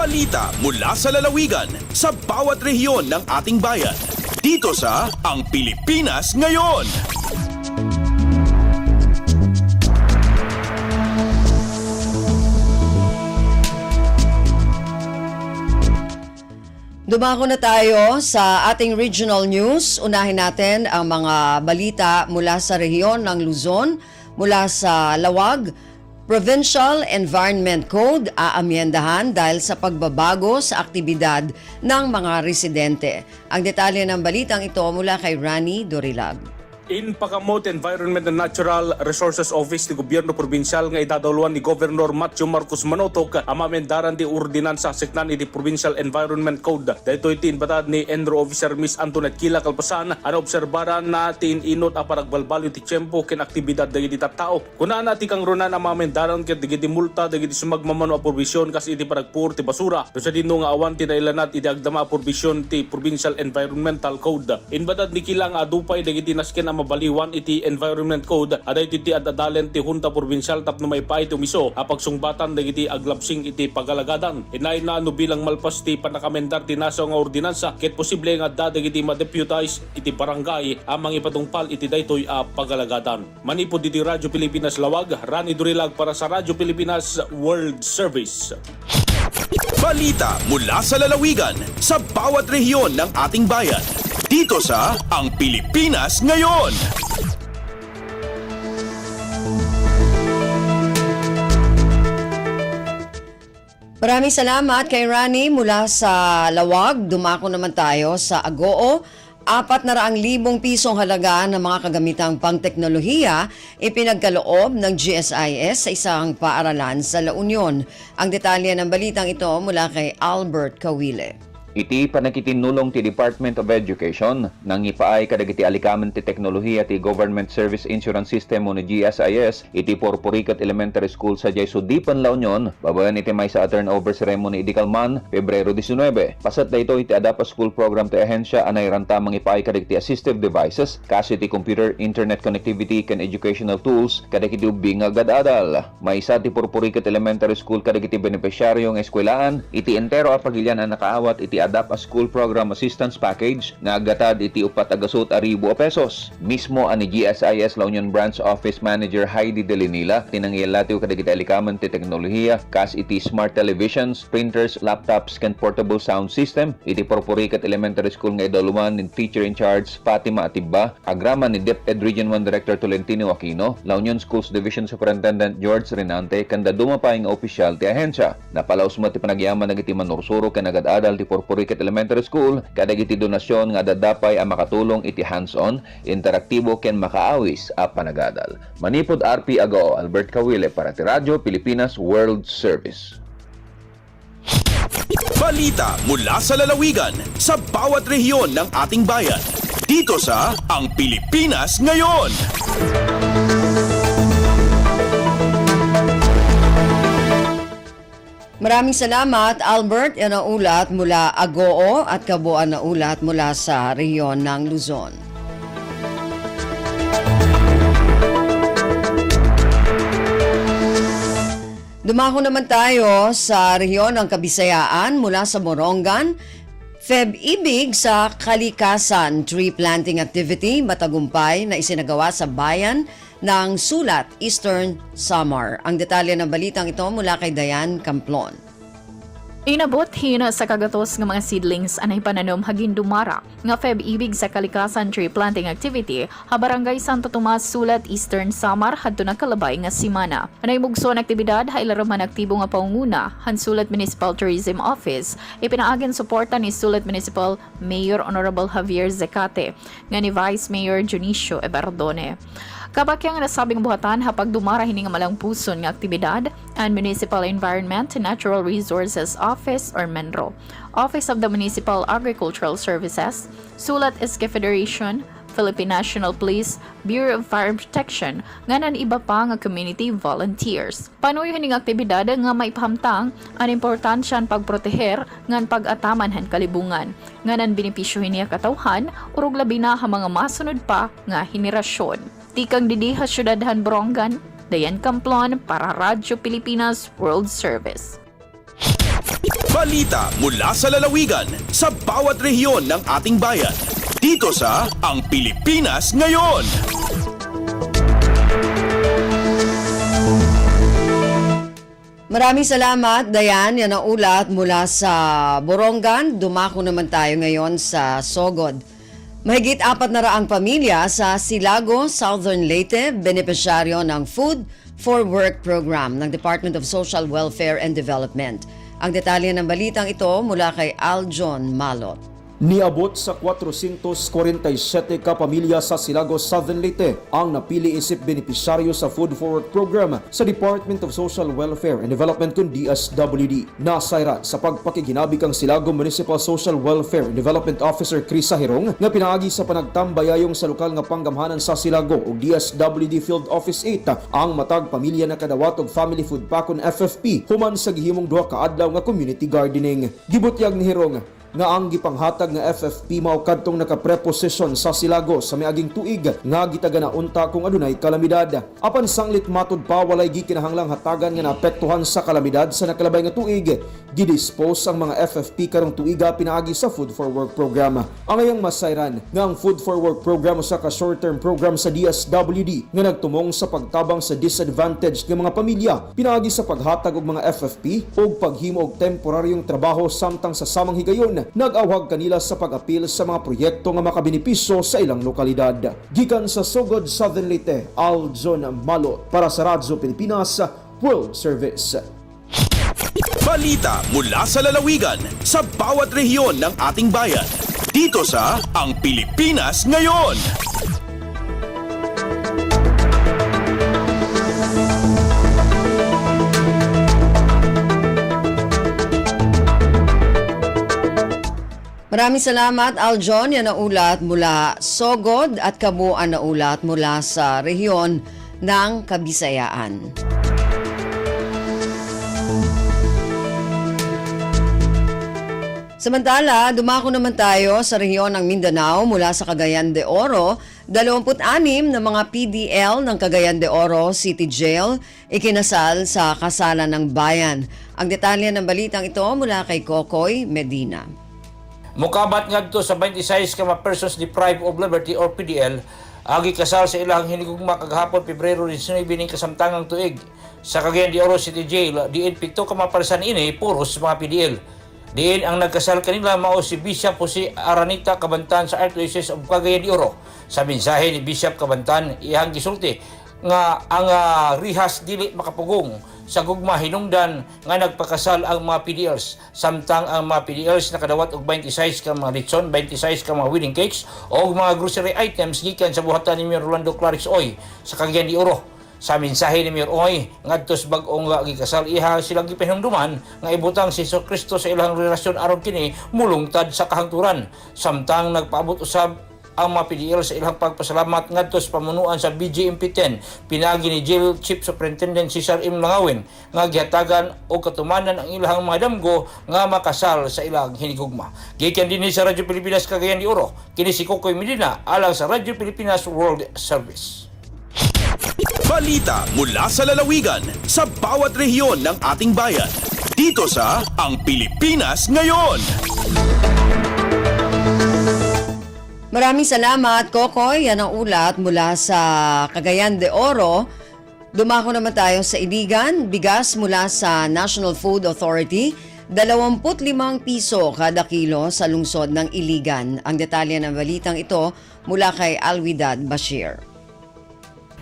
Balita mula sa lalawigan sa bawat rehiyon ng ating bayan. Dito sa Ang Pilipinas Ngayon. Dumako na tayo sa ating regional news. Unahin natin ang mga balita mula sa rehiyon ng Luzon, mula sa Lawag. Provincial Environment Code aamyendahan dahil sa pagbabago sa aktibidad ng mga residente. Ang detalye ng balitang ito mula kay Rani Dorilag. In Pakamot Environment and Natural Resources Office ni Gobyerno Probinsyal nga idadawlan ni Governor Matthew Marcos Manotok ang mamendaran di ordinansa seknan di Provincial Environment Code. Dito itin batad ni Enro Officer Miss Antoinette Kila Kalpasan ang obserbaran natin inot ang paragbalbalyo ti tiyempo ken aktibidad dagiti tattao. Kunaan nati kang runan ang mamendaran ket dagiti multa dagiti sumagmamano a provision kas iti paragpur ti basura. Do sa dinno nga awan ti nailanat iti agdama a provision ti Provincial Environmental Code. In batad ni Kila nga adupay dagiti nasken mabaliwan iti Environment Code aday iti adadalen ti Junta Provincial tapno may paay tumiso apagsungbatan dagiti aglapsing iti pagalagadan. Inay na ano bilang malpas ti panakamendar ti naso nga ordinansa ket posible nga dagiti ma-deputize iti barangay amang ipatungpal iti daytoy a pagalagadan. Manipod iti Radyo Pilipinas Lawag, Rani Durilag para sa Radyo Pilipinas World Service. Balita mula sa lalawigan sa bawat rehiyon ng ating bayan. Dito sa Ang Pilipinas Ngayon. Maraming salamat kay Rani mula sa Lawag. Dumako naman tayo sa Agoo. 400,000 pisong halaga ng mga kagamitang pangteknolohiya ipinagkaloob ng GSIS sa isang paaralan sa La Union. Ang detalye ng balitang ito mula kay Albert Kawile. Iti panakitinulong ti Department of Education nang ipaay kadagiti alikamen ti teknolohiya ti Government Service Insurance System o ni GSIS iti Porporicat Elementary School sa Sudipan, La Union. Babayan iti may sa turnover ceremony iti Kalman, Pebrero 19. Pasat na ito iti ADAPA School Program ti ahensya anay rantamang ipaay kadagiti assistive devices kasi ti computer, internet connectivity ken educational tools kadagiti ubing agad-adal. May sa ti Porporicat Elementary School kadagiti beneficiaryo ng eskwelahan iti entero a pagilyan ang nakaawat iti ADAPA School Program Assistance Package na agatad iti 4,000 pesos. Mismo ani GSIS La Union Branch Office Manager Heidi Delinila tinangyalatiw kadagiti alikamen ti teknolohiya kas iti smart televisions, printers, laptops ken portable sound system iti Porporicat Elementary School nga idaluman ni Teacher in Charge Fatima Atibba, agraman ni DepEd Region 1 Director Tolentino Aquino, La Union Schools Division Superintendent George Renante kanda dumapay nga opisyal ti ahensya. Napalaos mo ti panagyaman nagiti manursuro ken agad-adal ti Porporicat Elementary School kadagiti donasyon nga dadapay ang makatulong iti hands-on, interaktibo ken makaawis a panagadal. Manipod RP Agoo, Albert Kawile para ti Radyo Pilipinas World Service. Balita mula sa lalawigan sa bawat rehiyon ng ating bayan. Dito sa Ang Pilipinas Ngayon. Maraming salamat, Albert. Yan ang ulat mula Agoo at kabuuan na ulat mula sa rehiyon ng Luzon. Dumako naman tayo sa rehiyon ng Kabisayaan mula sa Morongan. Feb-ibig sa kalikasan tree planting activity matagumpay na isinagawa sa bayan ng Sulat, Eastern Samar. Ang detalye ng balitang ito mula kay Dayan Camplon. Inabot hina sa kagatos ng mga seedlings anay pananom hagin dumara nga Feb-ibig sa kalikasan tree planting activity ha Barangay Santo Tomas, Sulat, Eastern Samar hadto nakalabay nga simana. Anay mugson aktibidad ha ilaraman aktibo nga paunguna han Sulat Municipal Tourism Office ipinaagen suporta ni Sulat Municipal Mayor Honorable Javier Zecate nga ni Vice Mayor Junicio Ebardone. Kabakyang nasabing buhatan hapag dumara hining malang puson nga aktibidad ang Municipal Environment and Natural Resources Office or MENRO, Office of the Municipal Agricultural Services, Sulat SK Federation, Philippine National Police, Bureau of Fire Protection, nganan iba pa nga community volunteers. Panuyo hining aktibidad nga may pahamtang ang importansyan pagproteher ngan pag-ataman han kalibungan, nganan benepisyo hiniya katawhan urog labi na ha mga masunod pa nga henerasyon. Tikang didiha syudadhan Borongan, Dayan Camplon para Radyo Pilipinas World Service. Balita mula sa lalawigan sa bawat rehiyon ng ating bayan. Dito sa Ang Pilipinas Ngayon. Maraming salamat, Dayan. Yan ang ulat mula sa Borongan. Dumako naman tayo ngayon sa Sogod. Mahigit 400 pamilya sa Silago, Southern Leyte, benepisyaryo ng Food for Work program ng Department of Social Welfare and Development. Ang detalye ng balitang ito mula kay Aljon Malot. Niabot sa 447 ka pamilya sa Silago, Southern Leyte ang napili isip benepisyaryo sa Food for Work program sa Department of Social Welfare and Development kung DSWD. Nasayra sa pagpakiginabi kang Silago Municipal Social Welfare and Development Officer Chris Sahirong nga pinaagi sa panagtambayayong sa lokal nga panggamhanan sa Silago ug DSWD Field Office 8 ang matag pamilya na kadawat og family food pakon FFP human sa gihimong duha ka adlaw nga community gardening. Gibutyag ni Hirong nga ang gipanghatag nga FFP mao kadtong nakapreposisyon sa Silago sa miaging tuig nga gitagana unta kung adunay kalamidad. Apan sanglit matud pa walay gikinahanglang hatagan nga naapektuhan sa kalamidad sa nakalabay nga tuig, gidispose ang mga FFP karong tuiga pinaagi sa Food for Work program. Ang ayang masayran nga ang Food for Work program usa ka short-term program sa DSWD nga nagtumong sa pagtabang sa disadvantaged nga mga pamilya pinaagi sa paghatag og mga FFP ug paghimo og temporaryong trabaho samtang sa samang higayon nag-awhag kanila sa pag-apil sa mga proyekto nga makabenepisyo sa ilang lokalidad. Gikan sa Sogod, Southern Leyte, Aljon Malot para sa Radyo Pilipinas World Service. Balita mula sa lalawigan sa bawat rehiyon ng ating bayan. Dito sa Ang Pilipinas Ngayon. Maraming salamat, Aljon. Yan ang ulat mula Sogod at kabuuan na ulat mula sa rehiyon ng Kabisayaan. Samantala, dumako naman tayo sa rehiyon ng Mindanao mula sa Cagayan de Oro. 26 na mga PDL ng Cagayan de Oro City Jail ikinasal sa kasalan ng bayan. Ang detalye ng balitang ito mula kay Kokoy Medina. Mukabat ngadto sa 26 ka mga persons deprived of liberty or PDL agi kasal sa ilang hinigugma kagahapon Pebrero 19 ning kasamtangang tuig sa Cagayan de Oro City Jail. Diin pito ka mga parsan ini puros mga PDL. Diin ang nagkasal kanila mao si Bishop Jose Aranita Cabantan sa Archdiocese of Cagayan de Oro. Sa mensahe ni Bishop Cabantan iyang gisulti nga ang rihas dili makapugong sa gugma hinungdan nga nagpakasal ang mga PDLs samtang ang mga PDLs nakadawat og 26 ka mga lechon, 26 ka mga wedding cakes o mga grocery items gikan sa buhatan ni Mayor Rolando Clarix Oy sa Cagayan de Oro. Sa mensahe ni Mayor Oy ngadtos bag-ong gikasal iha silang gipahinumduman nga ibutang si Jesucristo sa ilang relasyon aron kini mulungtad sa kahangturan samtang nagpaabot usab ang mga PDL sa ilang pagpasalamat ngadto sa pamunuan sa BJMP-10 pinagi ni Jail Chief Superintendent Cesar M. Langawin nga gihatagan og katumanan ang ilang mga damgo nga makasal sa ilang hinigugma. Gikan dinhi sa Radyo Pilipinas Cagayan de Oro, kini si Kokoy Medina alang sa Radyo Pilipinas World Service. Balita mula sa lalawigan sa bawat rehiyon ng ating bayan. Dito sa Ang Pilipinas Ngayon. Maraming salamat, Kokoy. Yan ang ulat mula sa Cagayan de Oro. Dumako naman tayo sa Iligan. Bigas mula sa National Food Authority, 25 piso kada kilo sa lungsod ng Iligan. Ang detalye ng balitang ito mula kay Alwidad Bashir.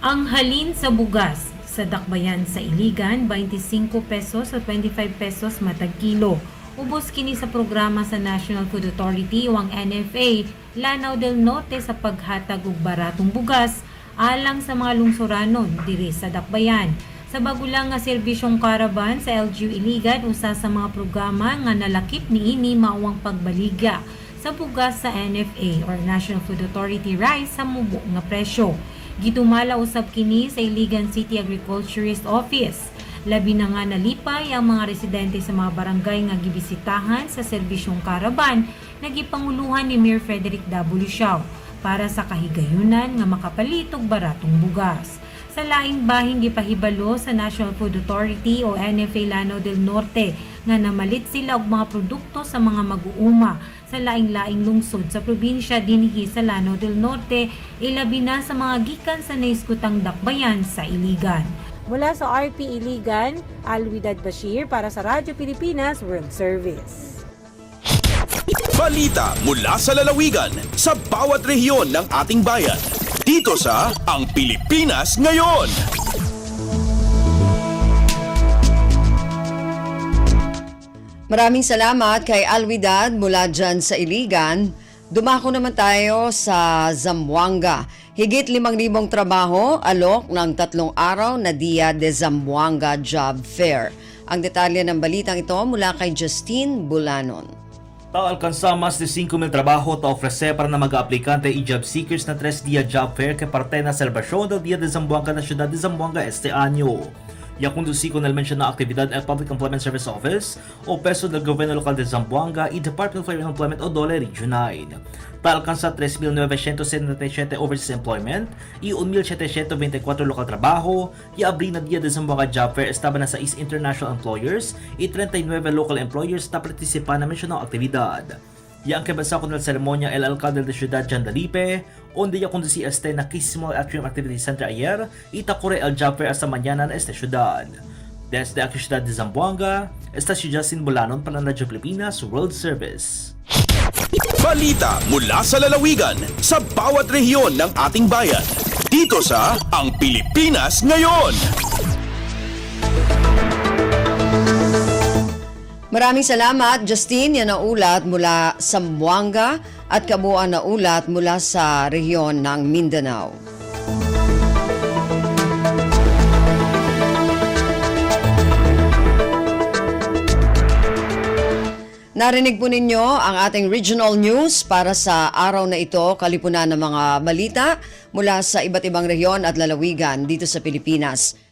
Ang halin sa bugas sa Dakbayan sa Iligan, 25 pesos o 25 pesos matag kilo. Ubos kini sa programa sa National Food Authority o ang NFA, Lanao del Norte sa paghatag og baratong bugas alang sa mga lungsuranon diri sa Dakbayan. Sa bagulang nga serbisyong caravan sa LGU Iligan, usa sa mga programa nga nalakip niini mao ang pagbaligya sa bugas sa NFA or National Food Authority rice sa mubo nga presyo. Gitumala usab kini sa Iligan City Agriculturist Office. Labi na nga nalipay ang mga residente sa mga barangay nga gibisitahan sa serbisyong caravan na gipanguluhan ni Mayor Frederick W. Siao para sa kahigayunan nga makapalit og baratong bugas. Sa laing bahing gipahibalo sa National Food Authority o NFA Lanao del Norte nga namalit sila og mga produkto sa mga mag-uuma sa laing-laing lungsod sa probinsya dinhi sa Lanao del Norte, ilabi na sa mga gikan sa naiskutang dakbayan sa Iligan. Mula sa RP Iligan, Alwidad Bashir para sa Radyo Pilipinas World Service. Balita mula sa lalawigan sa bawat rehiyon ng ating bayan. Dito sa Ang Pilipinas Ngayon. Maraming salamat kay Alwidad mula dyan sa Iligan. Dumako naman tayo sa Zamboanga. Higit 5,000 trabaho, alok ng 3 araw na Dia de Zamboanga Job Fair. Ang detalye ng balitang ito mula kay Justine Bulanon. Alcanza mas de 5,000 trabaho ta ofrece para na mag-aplikante e job seekers na 3 dia job fair que parte na celebración del Dia de Zamboanga na Ciudad de Zamboanga este año. Ya conducí con el mencionado actividad el Public Employment Service Office o peso del Gobierno Local de Zamboanga y Department of Employment o DOLE Regional. Alcanza 3,977 overseas employment y 1,724 local trabajo y abrí na Dia de Zamboanga Job Fair estaba na 6 international employers y 39 local employers na participan na mencionado actividad. Yang kebasa con el ceremonia el alcalde de Ciudad Jandalipe, onde ya conducí este na Kisimo Atrium Activity Center ayer y takure el job fair hasta mañana en esta ciudad. Desde aquí Ciudad de Zamboanga, esta si Justin Bulanon para la Radyo Pilipinas World Service. Balita mula sa lalawigan sa bawat rehiyon ng ating bayan. Dito sa Ang Pilipinas Ngayon. Maraming salamat, Justine. Yan ang ulat mula sa Zamboanga at kabuuan na ulat mula sa rehiyon ng Mindanao. Narinig po ninyo ang ating regional news para sa araw na ito, kalipunan ng mga balita mula sa iba't ibang rehiyon at lalawigan dito sa Pilipinas.